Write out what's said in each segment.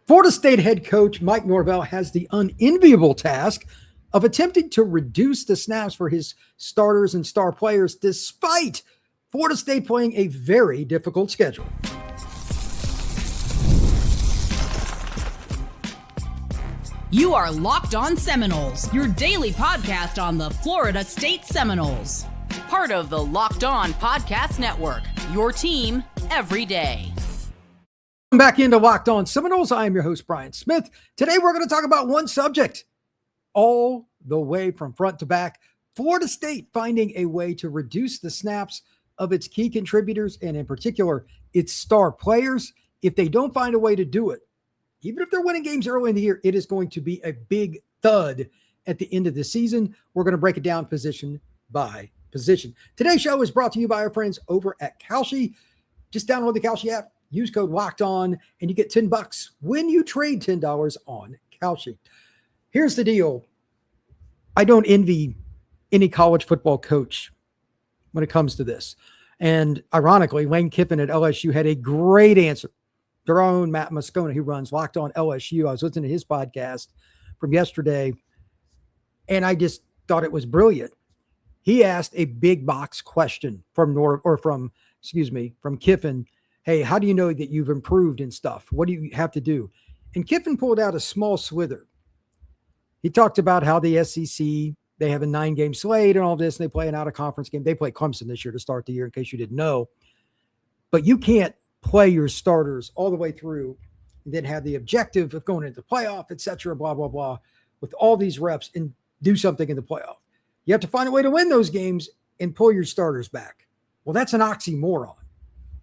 Florida State head coach Mike Norvell has the unenviable task of attempting to reduce the snaps for his starters and star players despite Florida State playing a very difficult schedule. You are Locked On Seminoles, your daily podcast on the Florida State Seminoles. Part of the Locked On Podcast Network, your team every day. Welcome back into Locked On Seminoles. I am your host, Brian Smith. Today, we're going to talk about one subject all the way from front to back. Florida State finding a way to reduce the snaps of its key contributors, and in particular, its star players. If they don't find a way to do it, even if they're winning games early in the year, it is going to be a big thud at the end of the season. We're going to break it down position by position. Today's show is brought to you by our friends over at Kalshi. Just download the Kalshi app. Use code Locked On, and you get $10 when you trade $10 on Kalshi. Here's the deal. I don't envy any college football coach when it comes to this. And ironically, Lane Kiffin at LSU had a great answer. Their own Matt Moscona, who runs Locked On LSU. I was listening to his podcast from yesterday, and I just thought it was brilliant. He asked a big box question from Kiffin. Hey, how do you know that you've improved and stuff? What do you have to do? And Kiffin pulled out a small slither. He talked about how the SEC, they have a 9-game slate and all this, and they play an out-of-conference game. They play Clemson this year to start the year, in case you didn't know. But you can't play your starters all the way through and then have the objective of going into the playoff, et cetera, blah, blah, blah, with all these reps and do something in the playoff. You have to find a way to win those games and pull your starters back. Well, that's an oxymoron.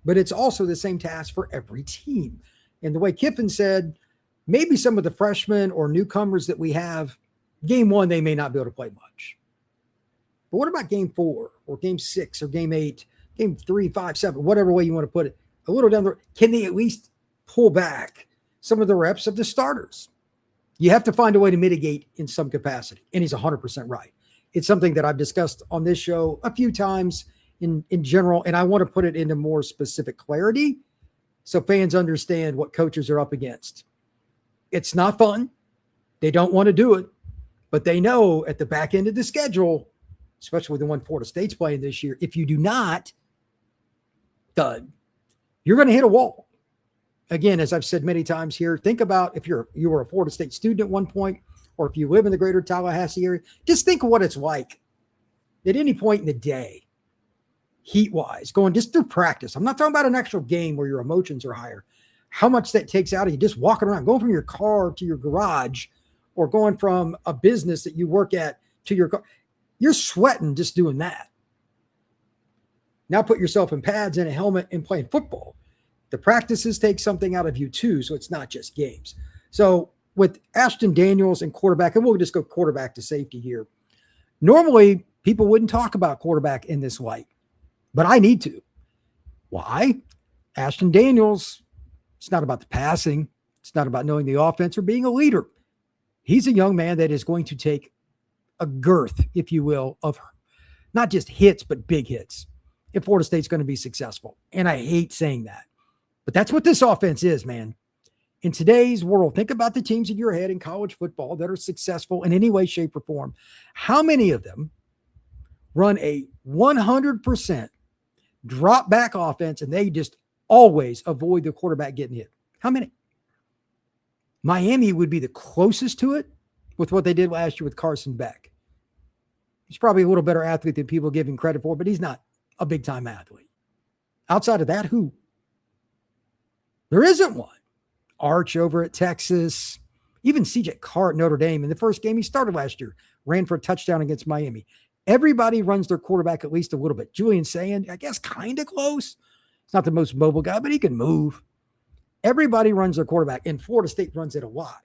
But it's also the same task for every team. And the way Kiffin said, maybe some of the freshmen or newcomers that we have, game 1, they may not be able to play much. But what about game 4 or game 6 or game 8, game 3, 5, 7, whatever way you want to put it, a little down the road? Can they at least pull back some of the reps of the starters? You have to find a way to mitigate in some capacity. And he's 100% right. It's something that I've discussed on this show a few times in general, and I want to put it into more specific clarity so fans understand what coaches are up against. It's not fun. They don't want to do it, but they know at the back end of the schedule, especially the one Florida State's playing this year, if you do not, thud, you're going to hit a wall. Again, as I've said many times here, think about if you were a Florida State student at one point, or if you live in the greater Tallahassee area, just think of what it's like at any point in the day, heat-wise, going just through practice. I'm not talking about an actual game where your emotions are higher. How much that takes out of you just walking around, going from your car to your garage, or going from a business that you work at to your car. You're sweating just doing that. Now put yourself in pads and a helmet and playing football. The practices take something out of you too, so it's not just games. So with Ashton Daniels and quarterback, and we'll just go quarterback to safety here. Normally, people wouldn't talk about quarterback in this light. But I need to. Why? Ashton Daniels, it's not about the passing. It's not about knowing the offense or being a leader. He's a young man that is going to take a girth, if you will, of not just hits, but big hits if Florida State's going to be successful. And I hate saying that. But that's what this offense is, man. In today's world, think about the teams in your head in college football that are successful in any way, shape, or form. How many of them run a 100% drop back offense, and they just always avoid the quarterback getting hit? How many? Miami would be the closest to it with what they did last year with Carson Beck. He's probably a little better athlete than people give him credit for, but he's not a big-time athlete. Outside of that, who? There isn't one. Arch over at Texas, even CJ Carr at Notre Dame. In the first game he started last year, ran for a touchdown against Miami. Everybody runs their quarterback at least a little bit. Julian Sand, I guess, kind of close. He's not the most mobile guy, but he can move. Everybody runs their quarterback, and Florida State runs it a lot.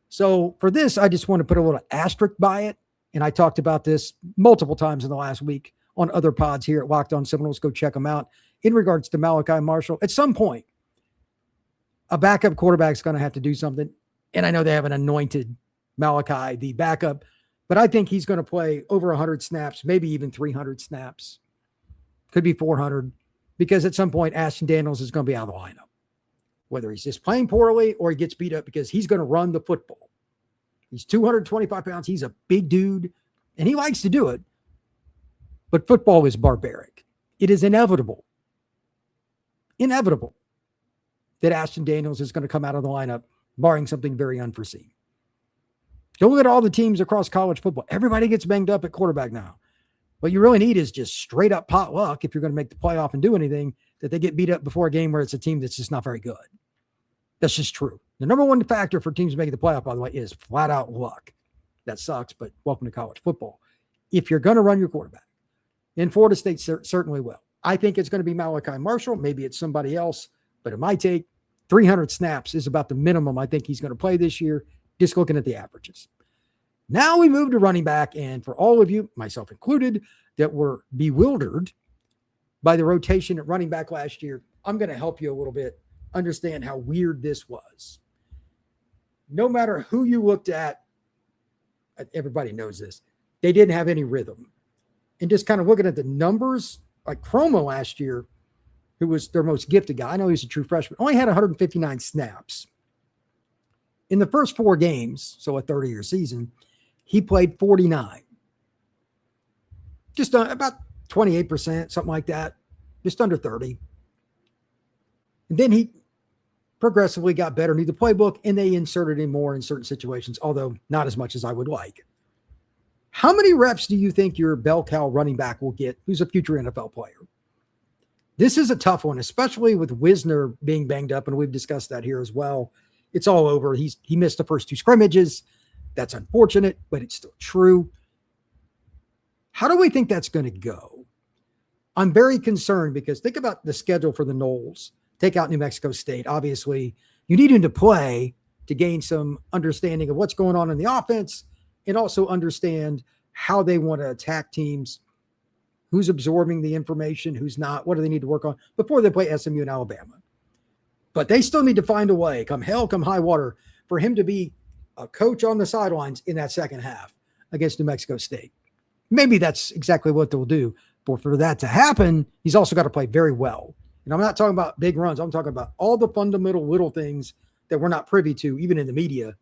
So for this, I just want to put a little asterisk by it. And I talked about this multiple times in the last week on other pods here at Locked On Seminoles. Go check them out. In regards to Malachi Marshall, at some point, a backup quarterback is going to have to do something. And I know they have an anointed Malachi, the backup, but I think he's going to play over 100 snaps, maybe even 300 snaps. Could be 400, because at some point, Ashton Daniels is going to be out of the lineup. whether he's just playing poorly or he gets beat up because he's going to run the football. He's 225 pounds. He's a big dude, and he likes to do it. But football is barbaric. It is inevitable that Ashton Daniels is going to come out of the lineup, barring something very unforeseen. Don't look at all the teams across college football. Everybody gets banged up at quarterback now. What you really need is just straight up pot luck if you're going to make the playoff and do anything, that they get beat up before a game where it's a team that's just not very good. That's just true. The number one factor for teams making the playoff, by the way, is flat out luck. That sucks, but welcome to college football. If you're going to run your quarterback, and Florida State certainly will. I think it's going to be Malachi Marshall. Maybe it's somebody else, but in my take, 300 snaps is about the minimum I think he's going to play this year, just looking at the averages. Now we move to running back, and for all of you, myself included, that were bewildered by the rotation at running back last year, I'm going to help you a little bit understand how weird this was. No matter who you looked at, everybody knows this, they didn't have any rhythm. And just kind of looking at the numbers, like Kromah last year, who was their most gifted guy, I know he's a true freshman, only had 159 snaps. In the first 4 games, so a 30-year season, he played 49. Just about 28%, something like that, just under 30. And then he progressively got better, knew the playbook, and they inserted him more in certain situations, although not as much as I would like. How many reps do you think your bell cow running back will get who's a future NFL player? This is a tough one, especially with Wisner being banged up, and we've discussed that here as well. It's all over. He missed the first 2 scrimmages. That's unfortunate, but it's still true. How do we think that's going to go? I'm very concerned because think about the schedule for the Noles. Take out New Mexico State. Obviously, you need him to play to gain some understanding of what's going on in the offense and also understand how they want to attack teams, who's absorbing the information, who's not, what do they need to work on before they play SMU and Alabama. But they still need to find a way, come hell, come high water, for him to be a coach on the sidelines in that second half against New Mexico State. Maybe that's exactly what they'll do. But for that to happen, he's also got to play very well. And I'm not talking about big runs. I'm talking about all the fundamental little things that we're not privy to, even in the media, in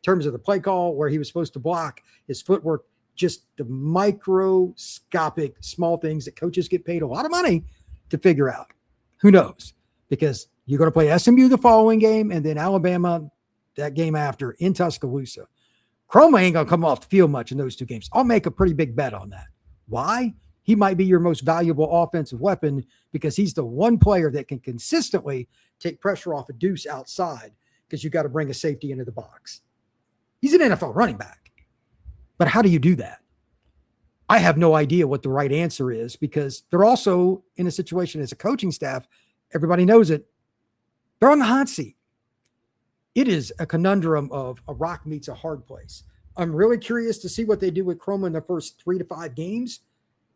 terms of the play call, where he was supposed to block, his footwork, just the microscopic small things that coaches get paid a lot of money to figure out. Who knows? Because you're going to play SMU the following game and then Alabama that game after in Tuscaloosa. Kromah ain't going to come off the field much in those 2 games. I'll make a pretty big bet on that. Why? He might be your most valuable offensive weapon because he's the one player that can consistently take pressure off a Duce outside because you got to bring a safety into the box. He's an NFL running back. But how do you do that? I have no idea what the right answer is because they're also in a situation as a coaching staff. Everybody knows it. They're on the hot seat. It is a conundrum of a rock meets a hard place. I'm really curious to see what they do with Kromah in the first 3 to 5 games.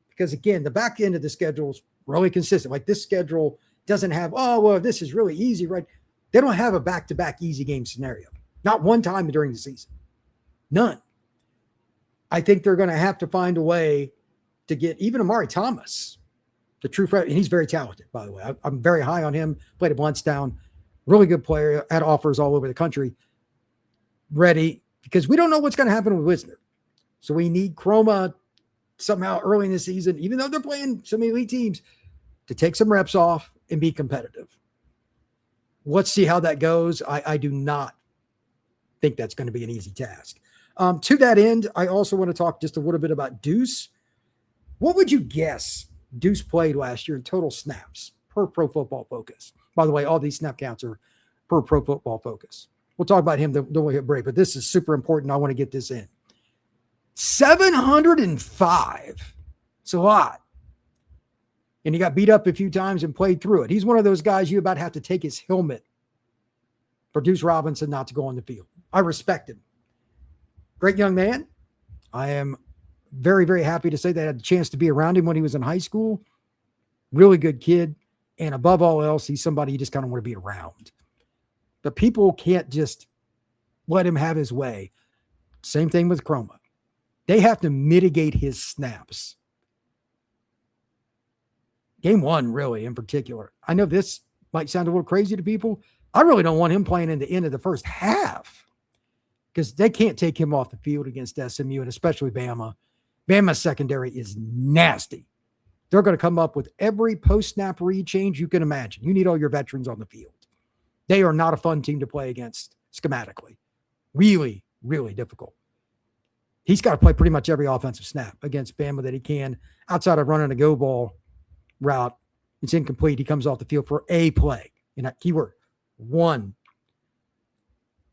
Because again, the back end of the schedule is really consistent. Like this schedule doesn't have, oh, well, this is really easy, right? They don't have a back-to-back easy game scenario. Not one time during the season. None. I think they're going to have to find a way to get even Amari Thomas, the true freshman, and he's very talented, by the way. I'm very high on him. Played at Blountstown. Really good player. Had offers all over the country. Ready. Because we don't know what's going to happen with Wisner. So we need Kromah somehow early in the season, even though they're playing some elite teams, to take some reps off and be competitive. Let's see how that goes. I do not think that's going to be an easy task. To that end, I also want to talk just a little bit about Duce. What would you guess Duce played last year in total snaps per Pro Football Focus? By the way, all these snap counts are per Pro Football Focus. We'll talk about him, then we'll hit break, but this is super important. I want to get this in. 705. It's a lot. And he got beat up a few times and played through it. He's one of those guys you about have to take his helmet for Duce Robinson not to go on the field. I respect him. Great young man. I am very, very happy to say that I had the chance to be around him when he was in high school. Really good kid. And above all else, he's somebody you just kind of want to be around. But people can't just let him have his way. Same thing with Kromah. They have to mitigate his snaps. Game 1, really, in particular. I know this might sound a little crazy to people, I really don't want him playing in the end of the first half because they can't take him off the field against SMU and especially Bama. Bama's secondary is nasty. They're going to come up with every post-snap read change you can imagine. You need all your veterans on the field. They are not a fun team to play against schematically. Really, really difficult. He's got to play pretty much every offensive snap against Bama that he can outside of running a go ball route. It's incomplete. He comes off the field for a play. And that keyword, one.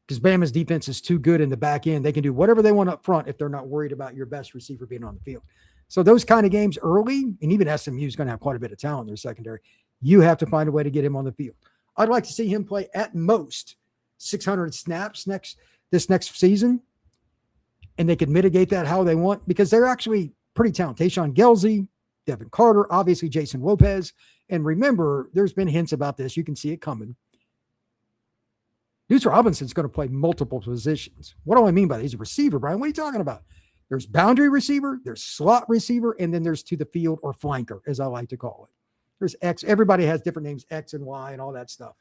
Because Bama's defense is too good in the back end. They can do whatever they want up front if they're not worried about your best receiver being on the field. So those kind of games early, and even SMU is going to have quite a bit of talent in their secondary, you have to find a way to get him on the field. I'd like to see him play at most 600 snaps this next season, and they can mitigate that how they want because they're actually pretty talented. Tayshawn Gelsey, Devin Carter, obviously Jason Lopez. And remember, there's been hints about this. You can see it coming. Duce Robinson's going to play multiple positions. What do I mean by that? He's a receiver, Brian. What are you talking about? There's boundary receiver, there's slot receiver, and then there's to the field or flanker, as I like to call it. There's X. Everybody has different names, X and Y and all that stuff.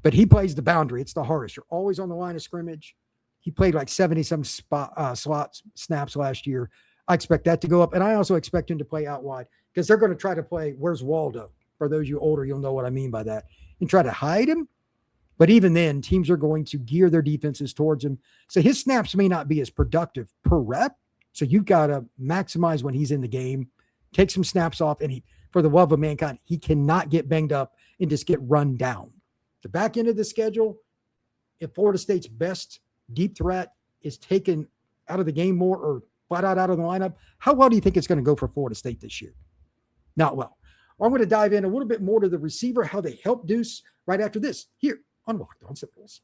But he plays the boundary. It's the hardest. You're always on the line of scrimmage. He played like 70-some slot snaps last year. I expect that to go up. And I also expect him to play out wide because they're going to try to play, where's Waldo? For those of you older, you'll know what I mean by that. And try to hide him. But even then, teams are going to gear their defenses towards him. So his snaps may not be as productive per rep. So you've got to maximize when he's in the game, take some snaps off, and for the love of mankind, he cannot get banged up and just get run down. The back end of the schedule, if Florida State's best deep threat is taken out of the game more or flat out of the lineup, how well do you think it's going to go for Florida State this year? Not well. I'm going to dive in a little bit more to the receiver, how they help Duce right after this here on Locked On Seminoles.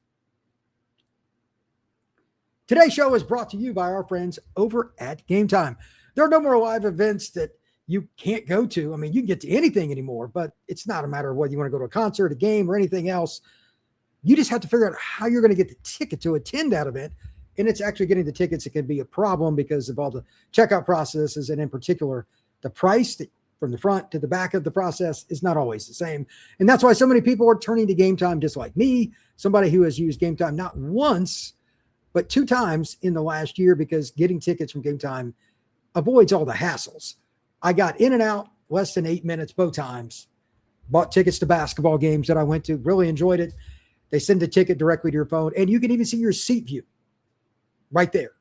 Today's show is brought to you by our friends over at Game Time. There are no more live events that you can't go to. I mean, you can get to anything anymore, but it's not a matter of whether you want to go to a concert, a game, or anything else. You just have to figure out how you're going to get the ticket to attend that event. And it's actually getting the tickets. It can be a problem because of all the checkout processes. And in particular, the price from the front to the back of the process is not always the same. And that's why so many people are turning to Game Time, just like me, somebody who has used Game Time not once, but 2 times in the last year, because getting tickets from Game Time avoids all the hassles. I got in and out less than 8 minutes both times, bought tickets to basketball games that I went to, really enjoyed it. They send a ticket directly to your phone, and you can even see your seat view right there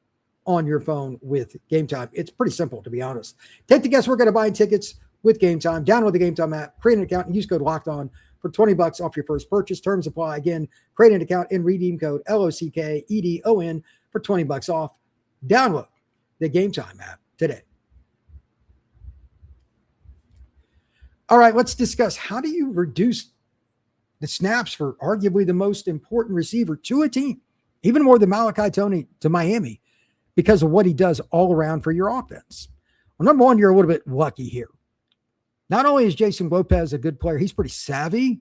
on your phone with Game Time. It's pretty simple, to be honest. Take the guesswork out of buying tickets with Game Time. Download the Game Time app, create an account, and use code LOCKEDON for $20 off your first purchase. Terms apply. Again, create an account and redeem code LOCKEDON for $20 off. Download the Game Time app today. All right, let's discuss how do you reduce the snaps for arguably the most important receiver to a team, even more than Malachi Toney to Miami, because of what he does all around for your offense. Well, number one, you're a little bit lucky here. Not only is Jason Lopez a good player, he's pretty savvy,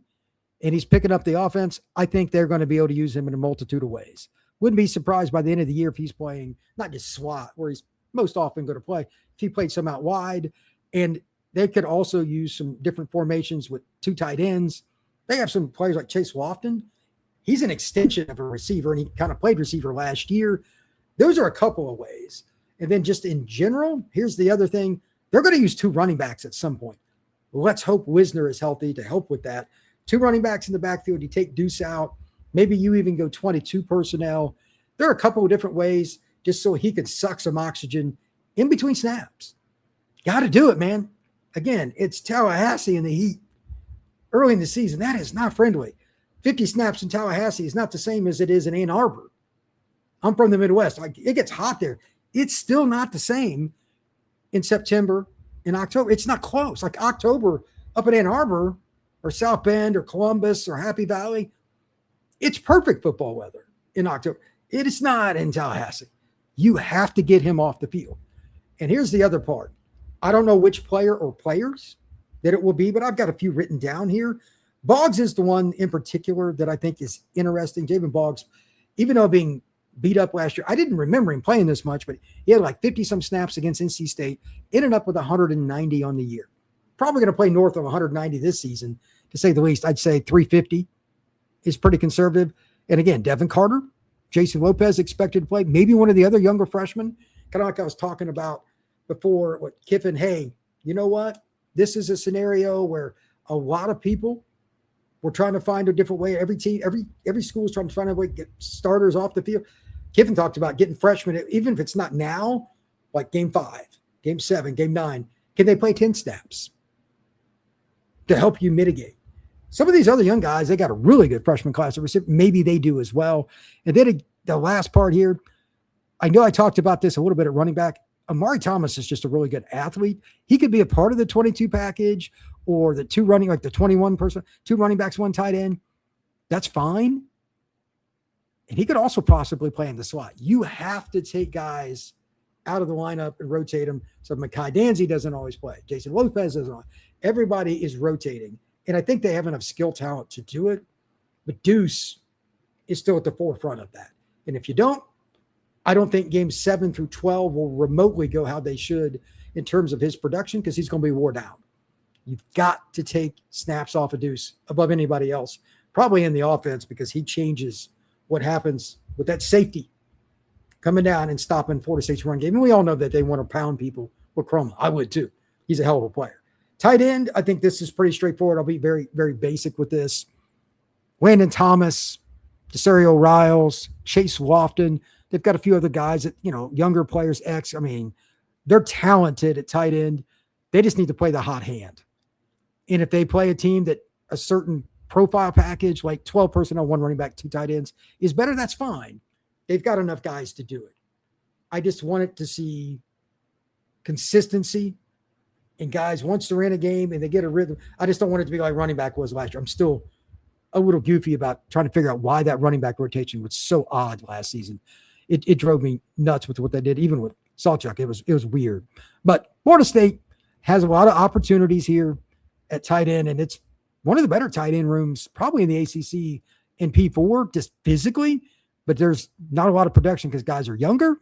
and he's picking up the offense. I think they're going to be able to use him in a multitude of ways. Wouldn't be surprised by the end of the year if he's playing not just slot, where he's most often going to play, if he played some out wide. And they could also use some different formations with 2 tight ends. They have some players like Chase Lofton. He's an extension of a receiver, and he kind of played receiver last year. Those are a couple of ways. And then just in general, here's the other thing. They're going to use 2 running backs at some point. Let's hope Wisner is healthy to help with that. 2 running backs in the backfield. You take Duce out. Maybe you even go 22 personnel. There are a couple of different ways just so he can suck some oxygen in between snaps. Got to do it, man. Again, it's Tallahassee in the heat early in the season. That is not friendly. 50 snaps in Tallahassee is not the same as it is in Ann Arbor. I'm from the Midwest. It gets hot there. It's still not the same in September, in October. It's not close. Like October up in Ann Arbor or South Bend or Columbus or Happy Valley, it's perfect football weather in October. It is not in Tallahassee. You have to get him off the field. And here's the other part. I don't know which player or players that it will be, but I've got a few written down here. Boggs is the one in particular that I think is interesting. Jayvan Boggs, even though being beat up last year, I didn't remember him playing this much, but he had like 50-some snaps against NC State, ended up with 190 on the year. Probably going to play north of 190 this season, to say the least. I'd say 350 is pretty conservative. And again, Devin Carter, Jason Lopez expected to play, maybe one of the other younger freshmen, kind of like I was talking about before with Kiffin. Hey, you know what? This is a scenario where a lot of people were trying to find a different way. Every team, every school is trying to find a way to get starters off the field. Kiffin talked about getting freshmen, even if it's not now, like game 5, game 7, game 9, can they play 10 snaps to help you mitigate? Some of these other young guys, they got a really good freshman class. Maybe they do as well. And then the last part here, I know I talked about this a little bit at running back. Amari Thomas is just a really good athlete. He could be a part of the 22 package or the 21 person, 2 running backs, 1 tight end. That's fine. And he could also possibly play in the slot. You have to take guys out of the lineup and rotate them. So Mekhi Danzy doesn't always play. Jason Lopez doesn't. Everybody is rotating. And I think they have enough skill talent to do it. But Duce is still at the forefront of that. And if you don't, I don't think games 7 through 12 will remotely go how they should in terms of his production because he's going to be wore down. You've got to take snaps off of Duce above anybody else, probably in the offense, because he changes what happens with that safety coming down and stopping Florida State's run game. And we all know that they want to pound people with Kromah. I would too. He's a hell of a player. Tight end, I think this is pretty straightforward. I'll be very, very basic with this. Landon Thomas, Desir Riles, Chase Lofton. They've got a few other guys that, younger players, they're talented at tight end. They just need to play the hot hand. And if they play a team that a certain profile package, like 12 personnel, 1 running back, 2 tight ends, is better, that's fine. They've got enough guys to do it. I just wanted to see consistency. And guys, once they're in a game and they get a rhythm, I just don't want it to be like running back was last year. I'm still a little goofy about trying to figure out why that running back rotation was so odd last season. It drove me nuts with what they did, even with Salchuk. It was weird. But Florida State has a lot of opportunities here at tight end, and it's one of the better tight end rooms probably in the ACC in P4, just physically. But there's not a lot of production because guys are younger,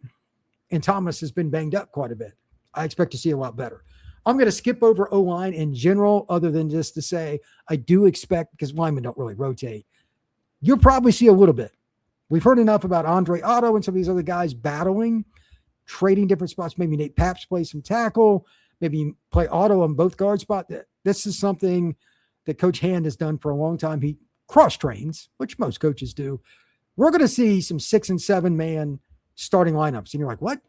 and Thomas has been banged up quite a bit. I expect to see a lot better. I'm going to skip over O-line in general, other than just to say I do expect, because linemen don't really rotate, you'll probably see a little bit. We've heard enough about Andre Otto and some of these other guys battling, trading different spots. Maybe Nate Paps play some tackle. Maybe play Otto on both guard spot. This is something that Coach Hand has done for a long time. He cross-trains, which most coaches do. We're going to see some 6 and 7 man starting lineups. And you're like, what?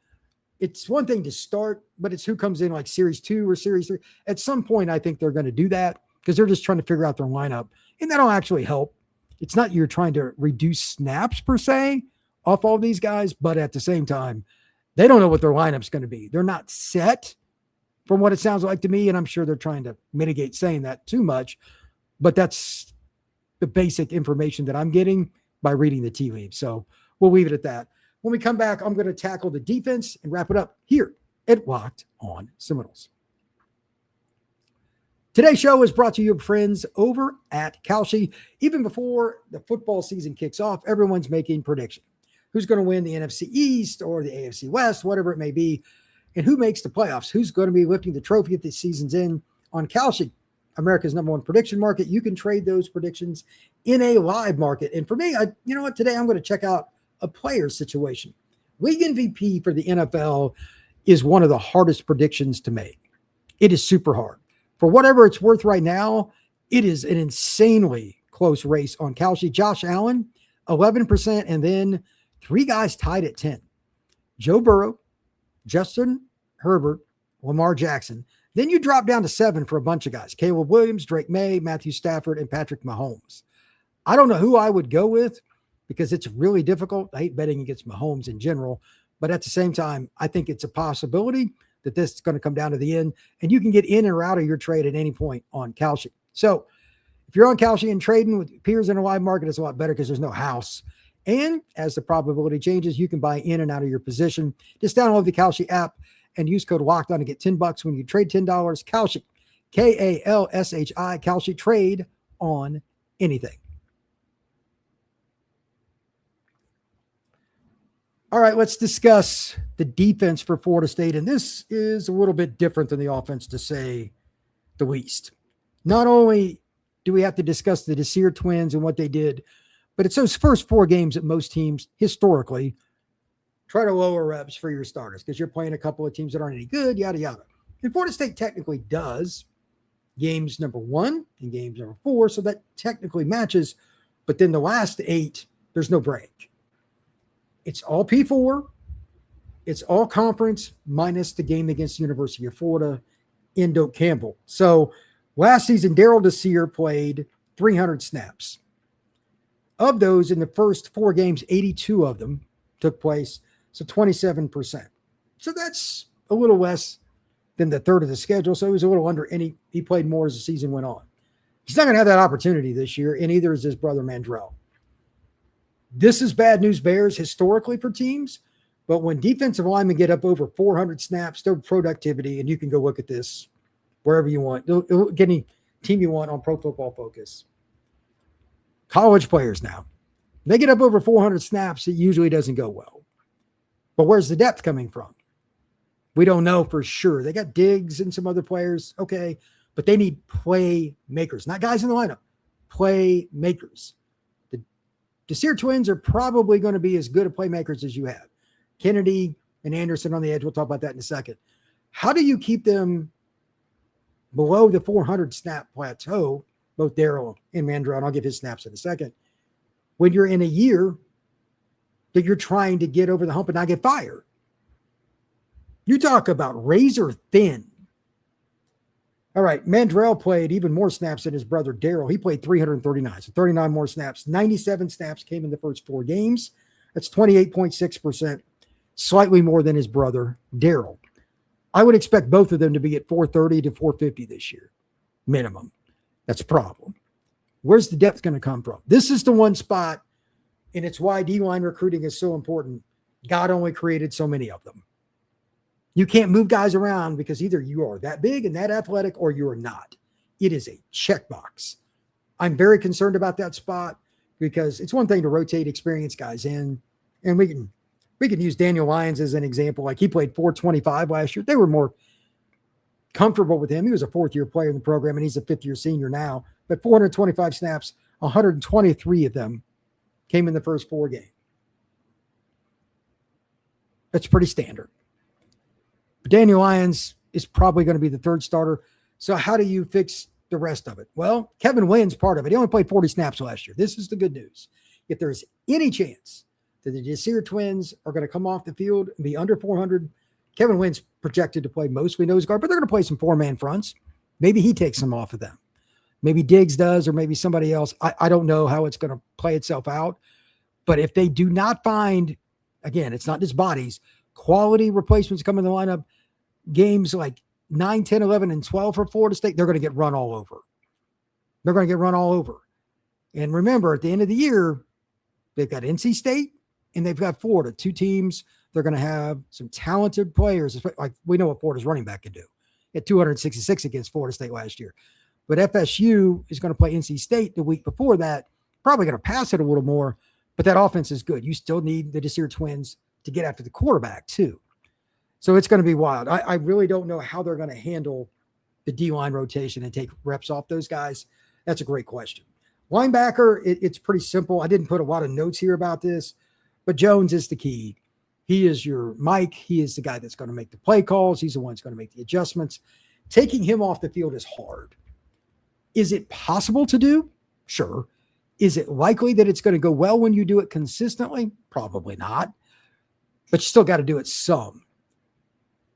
It's one thing to start, but it's who comes in like series 2 or series 3. At some point, I think they're going to do that because they're just trying to figure out their lineup. And that'll actually help. It's not you're trying to reduce snaps per se off all these guys, but at the same time, they don't know what their lineup's going to be. They're not set from what it sounds like to me, and I'm sure they're trying to mitigate saying that too much, but that's the basic information that I'm getting by reading the tea leaves. So we'll leave it at that. When we come back, I'm going to tackle the defense and wrap it up here at Locked On Seminoles. Today's show is brought to you, friends, over at Kalshi. Even before the football season kicks off, everyone's making predictions. Who's going to win the NFC East or the AFC West, whatever it may be, and who makes the playoffs? Who's going to be lifting the trophy if the season's in? On Kalshi, America's #1 prediction market. You can trade those predictions in a live market. And for me, you know what? Today I'm going to check out a player situation. League MVP for the NFL is one of the hardest predictions to make. It is super hard. For whatever it's worth right now, it is an insanely close race on Kalshi. Josh Allen, 11%, and then 3 guys tied at 10. Joe Burrow, Justin Herbert, Lamar Jackson. Then you drop down to 7 for a bunch of guys. Caleb Williams, Drake May, Matthew Stafford, and Patrick Mahomes. I don't know who I would go with because it's really difficult. I hate betting against Mahomes in general, but at the same time, I think it's a possibility that this is going to come down to the end, and you can get in or out of your trade at any point on Kalshi. So if you're on Kalshi and trading with peers in a live market, it's a lot better because there's no house. And as the probability changes, you can buy in and out of your position. Just download the Kalshi app and use code LOCKEDON to get $10 when you trade $10. Kalshi, Kalshi, Kalshi, trade on anything. All right, let's discuss the defense for Florida State. And this is a little bit different than the offense, to say the least. Not only do we have to discuss the Desir twins and what they did But it's those first 4 games that most teams historically try to lower reps for your starters because you're playing a couple of teams that aren't any good, yada, yada. And Florida State technically does games number 1 and games number 4, so that technically matches. But then the last 8, there's no break. It's all P4. It's all conference minus the game against the University of Florida in Doak Campbell. So last season, Daryl Desir played 300 snaps. Of those, in the first 4 games, 82 of them took place, so 27%. So that's a little less than the third of the schedule, so he was a little under, and he played more as the season went on. He's not going to have that opportunity this year, and either is his brother Mandrell. This is bad news bears historically for teams, but when defensive linemen get up over 400 snaps, their productivity, and you can go look at this wherever you want, get any team you want on Pro Football Focus. College players now, they get up over 400 snaps, it usually doesn't go well. But where's the depth coming from? We don't know for sure. They got Diggs and some other players, okay, but they need playmakers, not guys in the lineup, playmakers. The Desir twins are probably going to be as good of playmakers as you have. Kennedy and Anderson on the edge, we'll talk about that in a second. How do you keep them below the 400 snap plateau, both Daryl and Mandrell, and I'll give his snaps in a second, when you're in a year that you're trying to get over the hump and not get fired? You talk about razor thin. All right, Mandrell played even more snaps than his brother Daryl. He played 339, so 39 more snaps. 97 snaps came in the first 4 games. That's 28.6%, slightly more than his brother Daryl. I would expect both of them to be at 430 to 450 this year, minimum. That's a problem. Where's the depth going to come from? This is the one spot, and it's why D-line recruiting is so important. God only created so many of them. You can't move guys around because either you are that big and that athletic or you are not. It is a checkbox. I'm very concerned about that spot because it's one thing to rotate experienced guys in, and we can use Daniel Lyons as an example. Like, he played 425 last year. They were more comfortable with him. He was a 4th-year player in the program, and he's a 5th-year senior now. But 425 snaps, 123 of them came in the first 4 games. That's pretty standard. But Daniel Lyons is probably going to be the 3rd starter. So how do you fix the rest of it? Well, Kevin Wynn's part of it. He only played 40 snaps last year. This is the good news. If there's any chance that the Desir twins are going to come off the field and be under 400, Kevin Wynn's projected to play mostly nose guard, but they're going to play some 4-man fronts. Maybe he takes some off of them. Maybe Diggs does, or maybe somebody else. I don't know how it's going to play itself out. But if they do not find, again, it's not just bodies, quality replacements come in the lineup, games like 9, 10, 11, and 12 for Florida State, they're going to get run all over. They're going to get run all over. And remember, at the end of the year, they've got NC State and they've got Florida, 2 teams. They're going to have some talented players. Like, we know what Florida's running back can do. At 266 against Florida State last year. But FSU is going to play NC State the week before that, probably going to pass it a little more, but that offense is good. You still need the Desir twins to get after the quarterback too. So it's going to be wild. I really don't know how they're going to handle the D-line rotation and take reps off those guys. That's a great question. Linebacker, it's pretty simple. I didn't put a lot of notes here about this, but Jones is the key. He is your Mike. He is the guy that's going to make the play calls. He's the one that's going to make the adjustments. Taking him off the field is hard. Is it possible to do? Sure. Is it likely that it's going to go well when you do it consistently? Probably not. But you still got to do it some.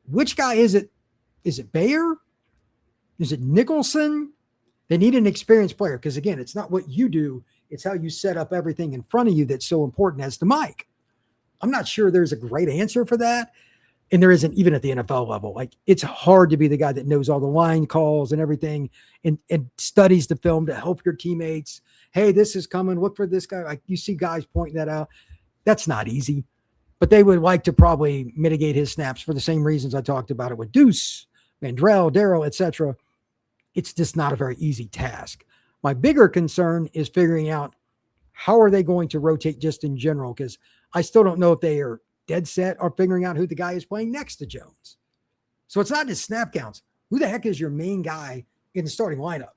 Which guy is it? Is it Bayer? Is it Nicholson? They need an experienced player because, again, it's not what you do. It's how you set up everything in front of you that's so important as the Mike. I'm not sure there's a great answer for that. And there isn't even at the NFL level. Like, it's hard to be the guy that knows all the line calls and everything and studies the film to help your teammates. Hey, this is coming. Look for this guy. Like, you see guys pointing that out. That's not easy. But they would like to probably mitigate his snaps for the same reasons I talked about it with Duce, Mandrell, Daryl, etc. It's just not a very easy task. My bigger concern is figuring out how are they going to rotate just in general, because I still don't know if they are dead set or figuring out who the guy is playing next to Jones. So it's not just snap counts. Who the heck is your main guy in the starting lineup?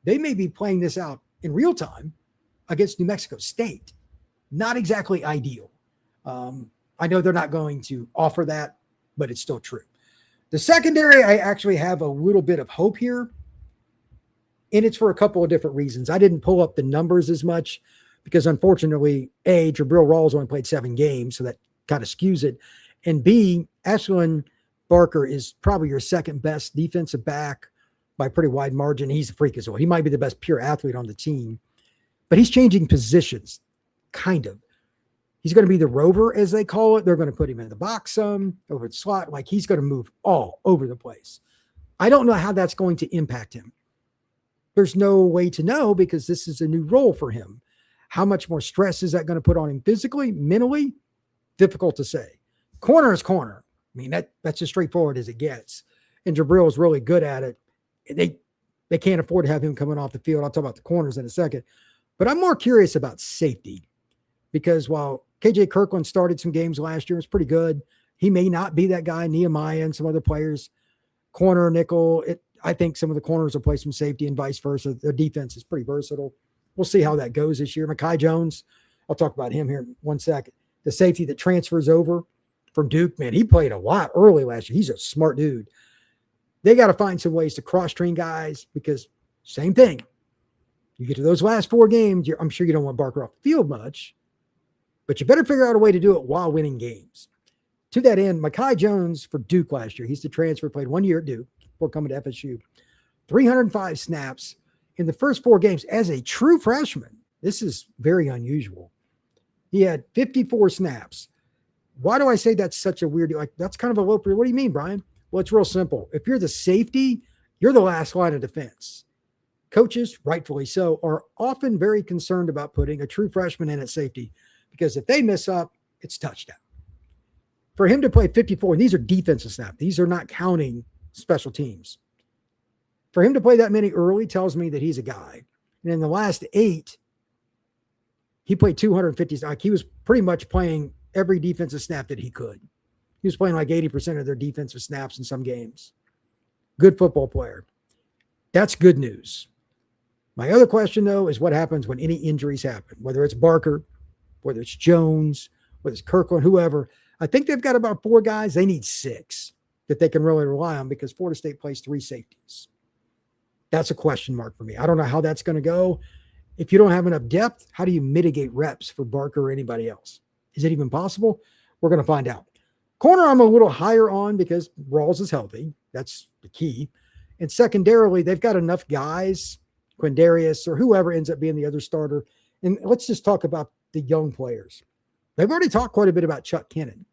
They may be playing this out in real time. against New Mexico State. Not exactly ideal. I know they're not going to offer that, but it's still true. The secondary, I actually have a little bit of hope here, and it's for a couple of different reasons. I didn't pull up the numbers as much because, unfortunately, A, Jabril Rawls only played 7 games, so that kind of skews it. And B, Ashton Barker is probably your second best defensive back by a pretty wide margin. He's a freak as well. He might be the best pure athlete on the team, but he's changing positions, kind of. He's going to be the rover, as they call it. They're going to put him in the box some, over the slot. Like, he's going to move all over the place. I don't know how that's going to impact him. There's no way to know because this is a new role for him. How much more stress is that going to put on him physically, mentally? Difficult to say. Corner is corner. I mean, that's as straightforward as it gets. And Jabril is really good at it. They can't afford to have him coming off the field. I'll talk about the corners in a second. But I'm more curious about safety because while KJ Kirkland started some games last year, it was pretty good. He may not be that guy. Nehemiah and some other players, corner, nickel. I think some of the corners will play some safety and vice versa. Their defense is pretty versatile. We'll see how that goes this year. Mekhi Jones, I'll talk about him here in 1 second. The safety that transfers over from Duke, man, he played a lot early last year. He's a smart dude. They got to find some ways to cross-train guys because same thing. You get to those last 4 games, I'm sure you don't want Barker off the field much, but you better figure out a way to do it while winning games. To that end, Mekhi Jones for Duke last year, he's the transfer, played 1 year at Duke before coming to FSU. 305 snaps in the first 4 games as a true freshman. This is very unusual. He had 54 snaps. Why do I say that's such a weird deal? Like, that's kind of a low period. What do you mean, Brian? Well, it's real simple. If you're the safety, you're the last line of defense. Coaches, rightfully so, are often very concerned about putting a true freshman in at safety because if they mess up, it's touchdown. For him to play 54, and these are defensive snaps. These are not counting special teams. For him to play that many early tells me that he's a guy. And in the last 8, he played 250. Like, he was pretty much playing every defensive snap that he could. He was playing like 80% of their defensive snaps in some games. Good football player. That's good news. My other question, though, is what happens when any injuries happen, whether it's Barker, whether it's Jones, whether it's Kirkland, whoever. I think they've got about 4 guys. They need 6 that they can really rely on because Florida State plays 3 safeties. That's a question mark for me. I don't know how that's going to go. If you don't have enough depth, how do you mitigate reps for Barker or anybody else? Is it even possible? We're going to find out. Corner, I'm a little higher on because Rawls is healthy. That's the key. And secondarily, they've got enough guys, Quindarius or whoever ends up being the other starter. And let's just talk about the young players. They've already talked quite a bit about Chuck Kennan.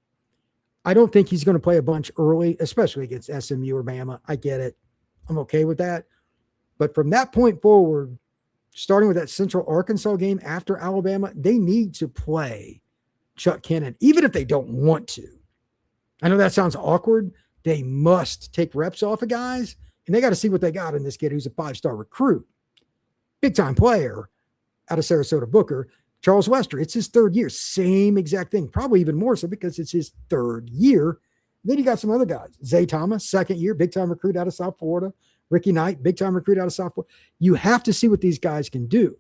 I don't think he's going to play a bunch early, especially against SMU or Bama. I get it. I'm okay with that. But from that point forward, starting with that Central Arkansas game after Alabama, they need to play Chuck Kennan, even if they don't want to. I know that sounds awkward. They must take reps off of guys, and they got to see what they got in this kid who's a 5-star recruit. Big-time player out of Sarasota Booker, Charles Wester. It's his 3rd year. Same exact thing. Probably even more so because it's his 3rd year. Then you got some other guys. Zay Thomas, 2nd year, big-time recruit out of South Florida. Ricky Knight, big-time recruit out of South Florida. You have to see what these guys can do.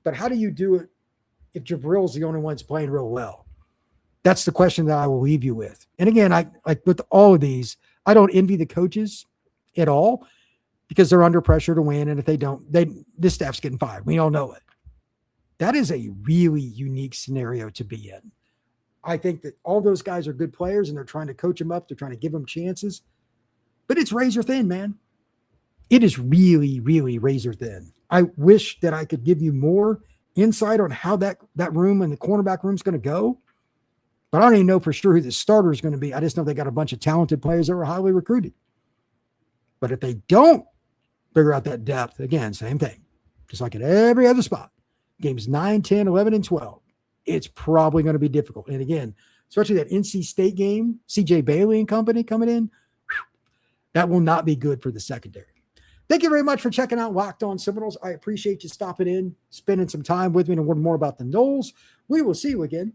But how do you do it if Jabril's the only one that's playing real well? That's the question that I will leave you with. And again, I like with all of these, I don't envy the coaches at all because they're under pressure to win. And if they don't, this staff's getting fired. We all know it. That is a really unique scenario to be in. I think that all those guys are good players and they're trying to coach them up. They're trying to give them chances. But it's razor thin, man. It is really, really razor thin. I wish that I could give you more insight on how that room and the cornerback room is going to go. But I don't even know for sure who the starter is going to be. I just know they got a bunch of talented players that were highly recruited. But if they don't figure out that depth, again, same thing. Just like at every other spot. Games 9, 10, 11, and 12. It's probably going to be difficult. And again, especially that NC State game, CJ Bailey and company coming in, that will not be good for the secondary. Thank you very much for checking out Locked On Seminoles. I appreciate you stopping in, spending some time with me to learn more about the Noles. We will see you again